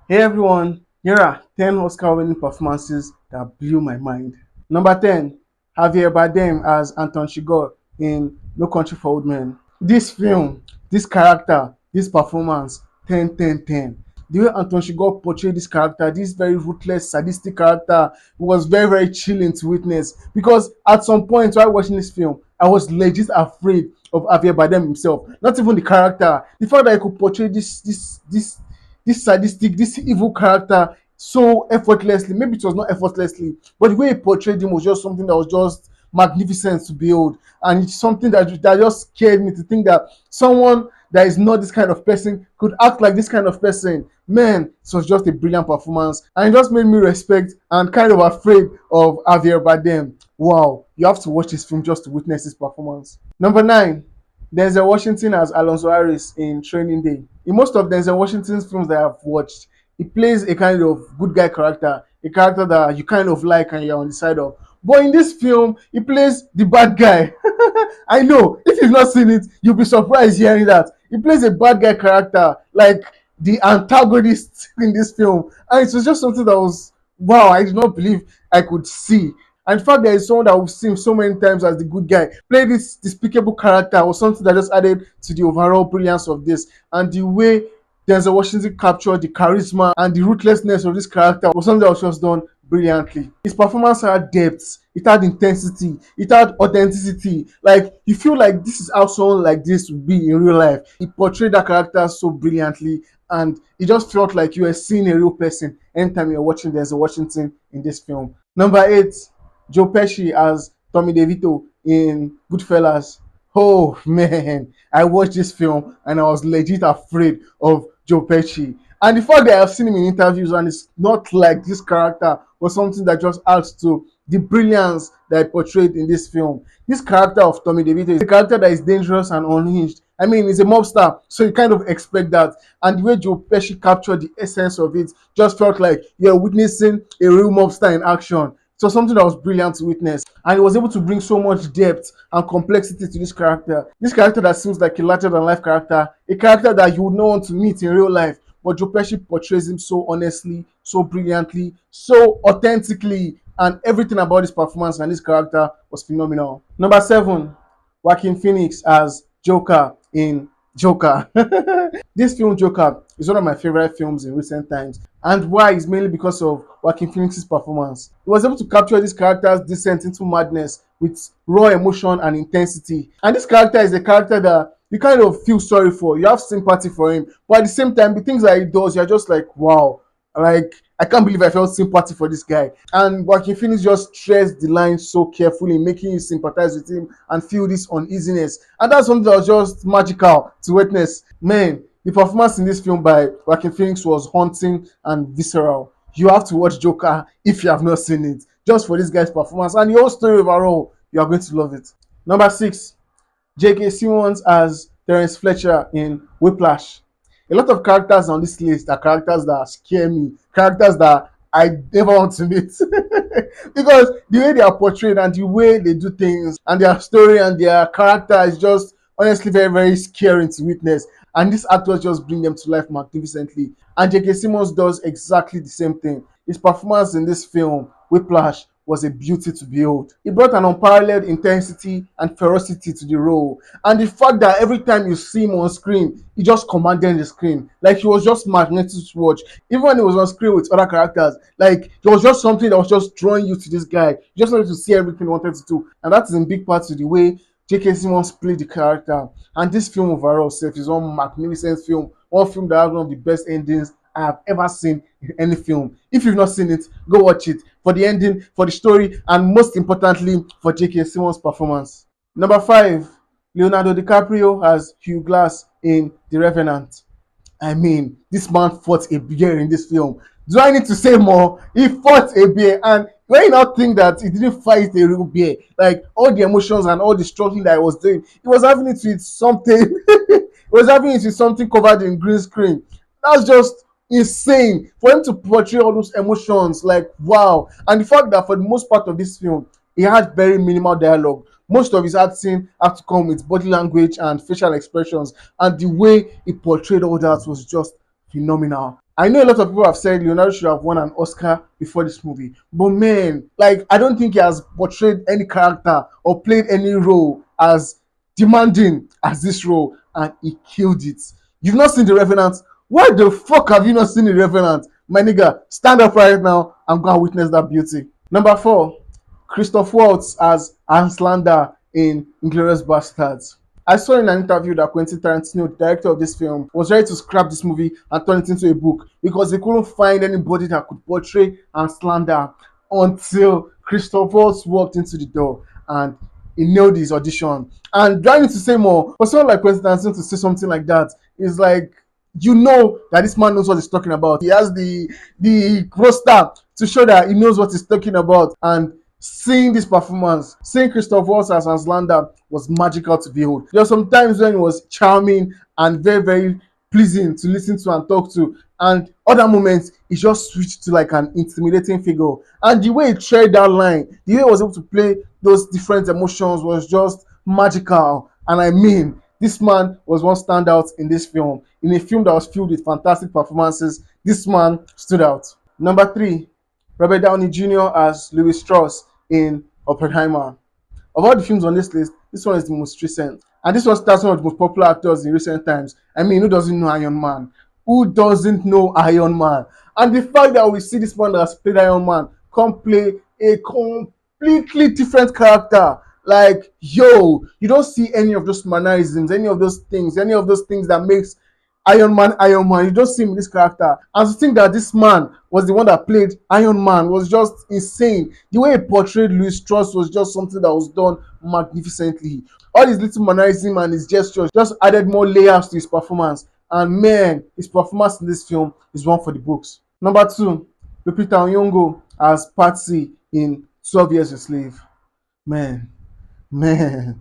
Hey everyone, here are 10 Oscar winning performances that blew my mind. Number 10, Javier Bardem as Anton Chigurh in No Country for Old Men. This film, this character, this performance, 10, 10, 10. The way Anton Chigurh portrayed this character, this very ruthless, sadistic character, was very, very chilling to witness. Because at some point while watching this film, I was legit afraid of Javier Bardem himself. Not even the character. The fact that he could portray this sadistic, this evil character so effortlessly. Maybe it was not effortlessly, but the way he portrayed him was just something that was just magnificent to behold. And it's something that just scared me to think that someone that is not this kind of person could act like this kind of person. Man, it was just a brilliant performance. And it just made me respect and kind of afraid of Javier Bardem. Wow, you have to watch this film just to witness this performance. Number 9, Denzel Washington as Alonso Harris in Training Day. In most of Denzel Washington's films that I've watched, he plays a kind of good guy character, a character that you kind of like and you're on the side of. But in this film, he plays the bad guy. I know, if you've not seen it, you'll be surprised hearing that. He plays a bad guy character, like the antagonist in this film. And it was just something that was, wow, I did not believe I could see. And in fact, there is someone that we've seen so many times as the good guy play this despicable character was something that just added to the overall brilliance of this. And the way Denzel Washington captured the charisma and the ruthlessness of this character was something that was just done brilliantly. His performance had depth, it had intensity, it had authenticity. Like you feel like this is how someone like this would be in real life. He portrayed that character so brilliantly, and it just felt like you were seeing a real person anytime you're watching Denzel Washington in this film. Number 8, Joe Pesci as Tommy DeVito in Goodfellas. Oh man, I watched this film and I was legit afraid of Joe Pesci. And the fact that I've seen him in interviews and it's not like this character was something that just adds to the brilliance that I portrayed in this film. This character of Tommy DeVito is a character that is dangerous and unhinged. I mean, he's a mobster, so you kind of expect that. And the way Joe Pesci captured the essence of it just felt like you're witnessing a real mobster in action. So something that was brilliant to witness, and he was able to bring so much depth and complexity to this character. This character that seems like a larger than life character, a character that you would not want to meet in real life. But Joe Pesci portrays him so honestly, so brilliantly, so authentically, and everything about his performance and his character was phenomenal. Number 7, Joaquin Phoenix as Joker in Joker. This film Joker is one of my favorite films in recent times, and why is mainly because of Joaquin Phoenix's performance. He was able to capture this character's descent into madness with raw emotion and intensity. And this character is a character that you kind of feel sorry for. You have sympathy for him, but at the same time, the things that he does, you're just like, wow, like I can't believe I felt sympathy for this guy. And Joaquin Phoenix just stressed the line so carefully, making you sympathize with him and feel this uneasiness. And that's something that was just magical to witness. Man, the performance in this film by Joaquin Phoenix was haunting and visceral. You have to watch Joker if you have not seen it, just for this guy's performance and the whole story overall. You are going to love it. Number 6, J.K. Simmons as Terence Fletcher in Whiplash. A lot of characters on this list are characters that scare me, characters that I never want to meet. Because the way they are portrayed and the way they do things and their story and their character is just honestly very, very scary to witness. And these actors just bring them to life magnificently. And J.K. Simmons does exactly the same thing. His performance in this film, Whiplash, was a beauty to behold. He brought an unparalleled intensity and ferocity to the role. And the fact that every time you see him on screen, he just commanded the screen. Like he was just magnetic to watch. Even when he was on screen with other characters, like there was just something that was just drawing you to this guy. You just wanted to see everything he wanted to do. And that is in big part to the way J.K. Simmons played the character. And this film overall self is one magnificent film. One film that has one of the best endings I have ever seen in any film. If you've not seen it, go watch it for the ending, for the story, and most importantly, for J.K. Simmons' performance. Number 5, Leonardo DiCaprio as Hugh Glass in The Revenant. I mean, this man fought a bear in this film. Do I need to say more? He fought a bear, and when you not think that he didn't fight a real bear, like all the emotions and all the struggling that I was doing, he was having it with something. He was having it with something covered in green screen. That's just insane for him to portray all those emotions. Like wow, and the fact that for the most part of this film, he had very minimal dialogue. Most of his acting had to come with body language and facial expressions, and the way he portrayed all that was just phenomenal. I know a lot of people have said Leonardo should have won an Oscar before this movie, but man, like I don't think he has portrayed any character or played any role as demanding as this role, and he killed it. You've not seen The Revenant? Why the fuck have you not seen The Revenant? My nigga, stand up right now and go and witness that beauty. Number 4, Christoph Waltz as Hans Landa in Inglourious Basterds. I saw in an interview that Quentin Tarantino, the director of this film, was ready to scrap this movie and turn it into a book because he couldn't find anybody that could portray Hans Landa until Christoph Waltz walked into the door and he nailed his audition. And do I need to say more? For someone like Quentin Tarantino to say something like that is like, you know that this man knows what he's talking about. He has the roster to show that he knows what he's talking about. And seeing this performance, seeing Christoph Waltz as Hans Landa was magical to behold. There were some times when it was charming and very, very pleasing to listen to and talk to. And other moments, he just switched to like an intimidating figure. And the way he tread that line, the way he was able to play those different emotions was just magical. And I mean, this man was one standout in this film. In a film that was filled with fantastic performances, this man stood out. Number 3, Robert Downey Jr. as Louis Strauss in Oppenheimer. Of all the films on this list, this one is the most recent. And this one stars one of the most popular actors in recent times. I mean, who doesn't know Iron Man? Who doesn't know Iron Man? And the fact that we see this man that has played Iron Man come play a completely different character. Like, yo, you don't see any of those mannerisms, any of those things that makes Iron Man, Iron Man. You don't see him in this character. And to think that this man was the one that played Iron Man was just insane. The way he portrayed Louis Strauss was just something that was done magnificently. All his little mannerism and his gestures just added more layers to his performance. And man, his performance in this film is one for the books. Number 2, Lupita Nyong'o as Patsy in 12 Years a Slave. Man, man,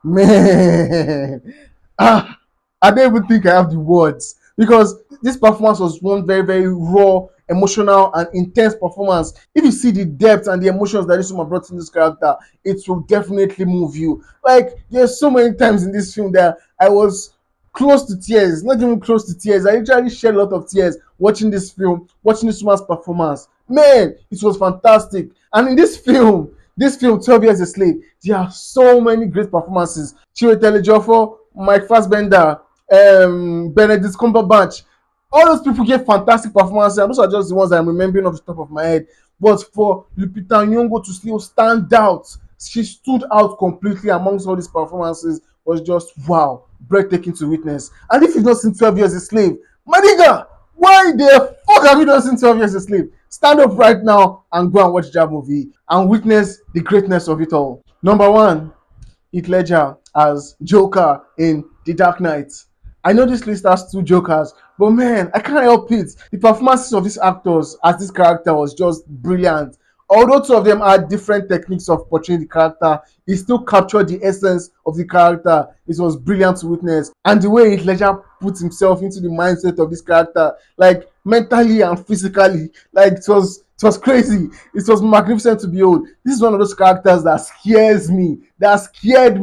man. Ah, I don't even think I have the words because this performance was one very, very raw, emotional, and intense performance. If you see the depth and the emotions that this woman brought in this character, it will definitely move you. Like, there's so many times in this film that I was close to tears, not even close to tears. I actually shed a lot of tears watching this film, watching this woman's performance. Man, it was fantastic. And in this film, 12 Years a Slave, there are so many great performances. Chiwetel Ejiofor, Mike Fassbender, Benedict Cumberbatch. All those people gave fantastic performances, and those are just the ones I'm remembering off the top of my head. But for Lupita Nyong'o to still stand out, she stood out completely amongst all these performances, was just wow, breathtaking to witness. And if you've not seen 12 Years a Slave, my nigga, why the fuck have you not seen 12 Years a Slave? Stand up right now and go and watch that movie and witness the greatness of it all. Number 1, Heath Ledger as Joker in The Dark Knight. I know this list has 2 Jokers, but man, I can't help it. The performances of these actors as this character was just brilliant. Although 2 of them had different techniques of portraying the character, he still captured the essence of the character. It was brilliant to witness. And the way Heath Ledger put himself into the mindset of this character, like mentally and physically, like it was crazy. It was magnificent to behold. This is one of those characters that scared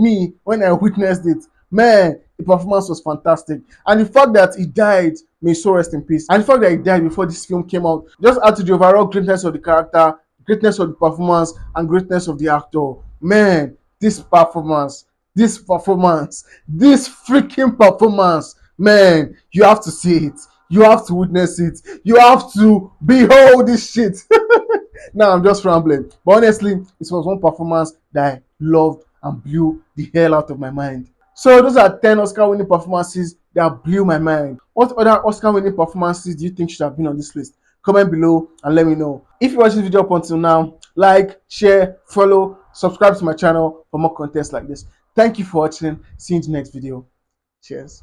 me when I witnessed it. Man, the performance was fantastic. And the fact that he died, may so rest in peace. And the fact that he died before this film came out just add to the overall greatness of the character, greatness of the performance, and greatness of the actor. Man, this freaking performance, man, you have to see it. You have to witness it. You have to behold this shit. Now I'm just rambling. But honestly, it was one performance that I loved and blew the hell out of my mind. So those are 10 Oscar winning performances that blew my mind. What other Oscar winning performances do you think should have been on this list? Comment below and let me know. If you watched this video up until now, like, share, follow, subscribe to my channel for more contents like this. Thank you for watching. See you in the next video. Cheers.